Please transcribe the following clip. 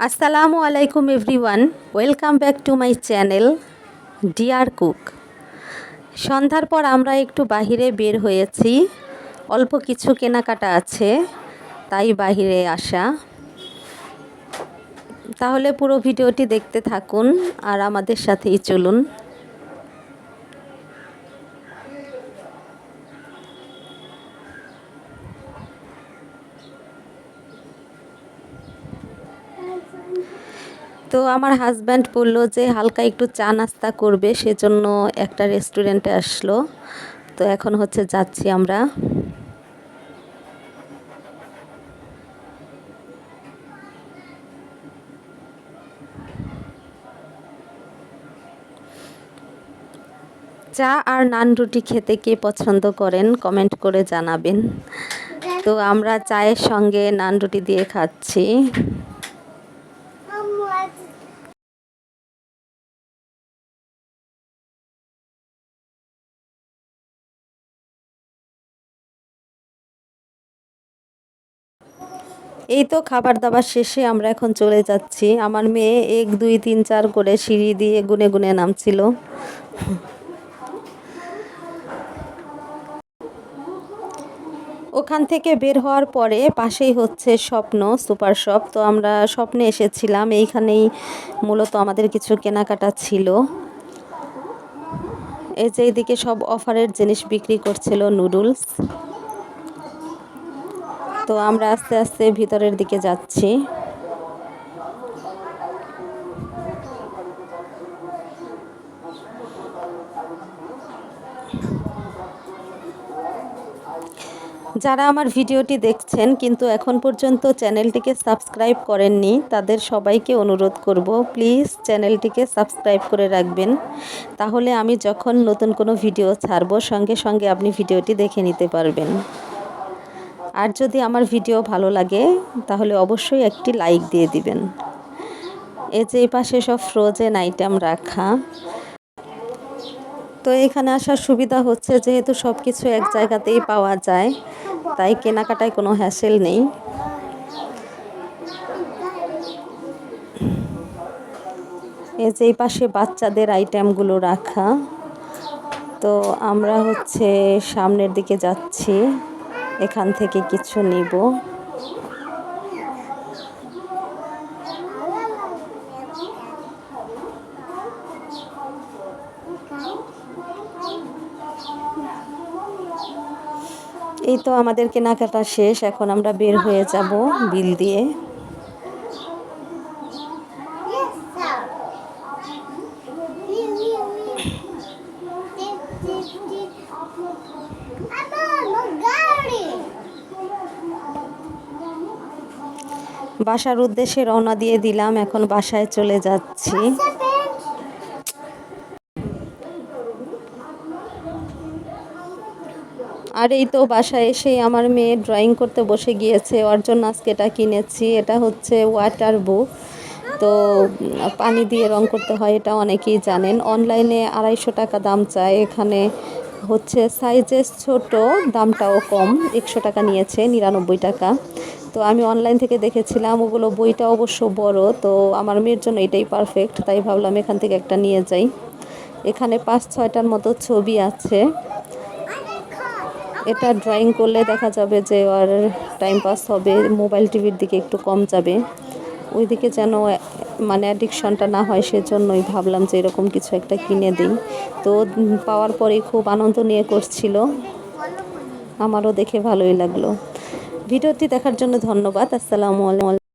আসসালামু আলাইকুম everyone, welcome back to my channel deer cook. সন্ধ্যার পর আমরা একটু বাহিরে বের হয়েছি, অল্প কিছু কেনাকাটা আছে তাই বাহিরে আসা। তাহলে পুরো ভিডিওটি দেখতে থাকুন আর আমাদের সাথেই চলুন। তো আমার হাজব্যান্ড বলল যে হালকা একটু চা নাস্তা করবে, সেজন্য একটা রেস্টুরেন্টে আসলো। তো এখন যাচ্ছি আমরা। চা আর নান রুটি খেতে কে পছন্দ করেন কমেন্ট করে জানাবেন। তো আমরা চায়ের সঙ্গে নান রুটি দিয়ে খাচ্ছি। এই তো খাবার দাবার শেষে আমরা এখন চলে যাচ্ছি। আমার মেয়ে 1 2 3 4 করে সিঁড়ি দিয়ে গুনে গুনে নামছিল। ওখান থেকে বের হওয়ার পরে পাশেই স্বপ্ন সুপার শপ। তো আমরা স্বপ্নে এসেছিলাম, এইখানেই মূলত আমাদের কিছু কেনাকাটা ছিল। এই যে এইদিকে সব অফারের জিনিস বিক্রি করছিল, নুডলস। তো আমরা আস্তে আস্তে ভিতরের দিকে যাচ্ছি। যারা আমার ভিডিওটি দেখছেন কিন্তু এখন পর্যন্ত চ্যানেলটিকে সাবস্ক্রাইব করেননি, তাদের সবাইকে অনুরোধ করব প্লিজ চ্যানেলটিকে সাবস্ক্রাইব করে রাখবেন। তাহলে আমি যখন নতুন কোনো ভিডিও ছাড়ব সঙ্গে সঙ্গে আপনি ভিডিওটি দেখে নিতে পারবেন। আর যদি আমার ভিডিও ভালো লাগে তাহলে অবশ্যই একটি লাইক দিয়ে দিবেন। এই যে এই পাশে সব ফ্রোজেন আইটেম রাখা। তো এখানে আসার সুবিধা যেহেতু সব কিছু এক জায়গাতেই পাওয়া যায়, তাই কেনাকাটায় কোনো হ্যাসেল নেই। এই যে এই পাশে বাচ্চাদের আইটেমগুলো রাখা। তো আমরা সামনের দিকে যাচ্ছি, এখান থেকে কিছু নিব। এই তো আমাদের কেনাকাটা শেষ, এখন আমরা বের হয়ে যাব বিল দিয়ে। বাসার উদ্দেশ্যে রওনা দিয়ে দিলাম, এখন বাসায় চলে যাচ্ছি। আর এই তো বাসায় এসেই আমার মেয়ে ড্রয়িং করতে বসে গিয়েছে, ওর জন্য আজকে এটা কিনেছি। এটা ওয়াটার বুক। তো পানি দিয়ে রং করতে হয়, এটা অনেকেই জানেন। অনলাইনে 250 টাকা দাম চায়, এখানে সাইজেস ছোট, দামটাও কম, 100 টাকা নিয়েছে, 99 টাকা। তো আমি অনলাইন থেকে দেখেছিলাম, ওগুলো বইটা অবশ্য বড়। তো আমার মেয়ের জন্য এটাই পারফেক্ট, তাই ভাবলাম এখান থেকে একটা নিয়ে যাই। এখানে 5-6টার মতো ছবি আছে। এটা ড্রয়িং করলে দেখা যাবে যে ওর টাইম পাস হবে, মোবাইল টিভির দিকে একটু কম যাবে, ওই দিকে যেন অ্যাডিকশনটা না হয়, সেজন্যই ভাবলাম যে এরকম কিছু একটা কিনে দিই। তো পাওয়ার পরেই খুব আনন্দ নিয়ে করছিল, আমারও দেখে ভালোই লাগলো। ভিডিওটি দেখার জন্য ধন্যবাদ। আসসালামু আলাইকুম।